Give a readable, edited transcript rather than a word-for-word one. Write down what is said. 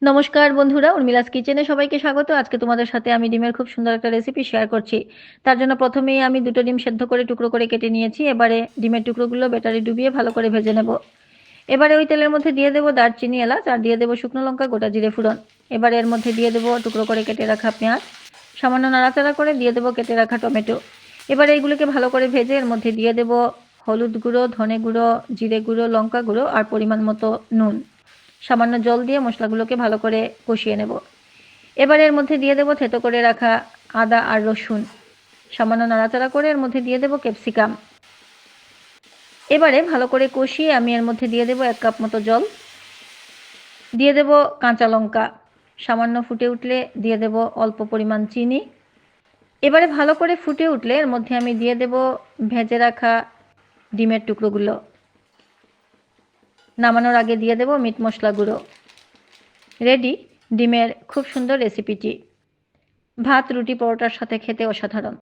নমস্কার বন্ধুরা, উর্মিলাস কিচেনে সবাইকে স্বাগত। আজকে তোমাদের সাথে আমি ডিমের খুব সুন্দর একটা রেসিপি শেয়ার করছি। তার জন্য প্রথমেই আমি দুটো ডিম সেদ্ধ করে টুকরো করে কেটে নিয়েছি। এবারে ডিমের টুকরোগুলো ব্যাটারে ডুবিয়ে ভালো করে ভেজে নেব। এবারে ওই তেলের মধ্যে দিয়ে দেবো দারচিনি, এলাচ আর দিয়ে দেবো শুকনো লঙ্কা, গোটা জিরে ফোড়ন। এবারে এর মধ্যে দিয়ে দেবো টুকরো করে কেটে রাখা পেঁয়াজ, সামান্য নাড়াচাড়া করে দিয়ে দেবো কেটে রাখা টমেটো। এবারে এইগুলোকে ভালো করে ভেজে এর মধ্যে দিয়ে দেবো হলুদ গুঁড়ো, ধনে গুঁড়ো, জিরে গুঁড়ো, লঙ্কা গুঁড়ো আর পরিমাণ মতো নুন। সামান্য জল দিয়ে মশলাগুলোকে ভালো করে কষিয়ে নেব। এবারে এর মধ্যে দিয়ে দেবো থেতো করে রাখা আদা আর রসুন। সামান্য নাড়াচাড়া করে এর মধ্যে দিয়ে দেবো ক্যাপসিকাম। এবারে ভালো করে কষিয়ে আমি এর মধ্যে দিয়ে দেবো 1 কাপ মতো জল, দিয়ে দেবো কাঁচা লঙ্কা। সামান্য ফুটে উঠলে দিয়ে দেবো অল্প পরিমাণ চিনি। এবারে ভালো করে ফুটে উঠলে এর মধ্যে আমি দিয়ে দেবো ভেজে রাখা ডিমের টুকরোগুলো। নামানোর আগে দিয়ে দেবো মিট মশলা গুঁড়ো। রেডি ডিমের খুব সুন্দর রেসিপিটি। ভাত, রুটি, পরোটার সাথে খেতে অসাধারণ।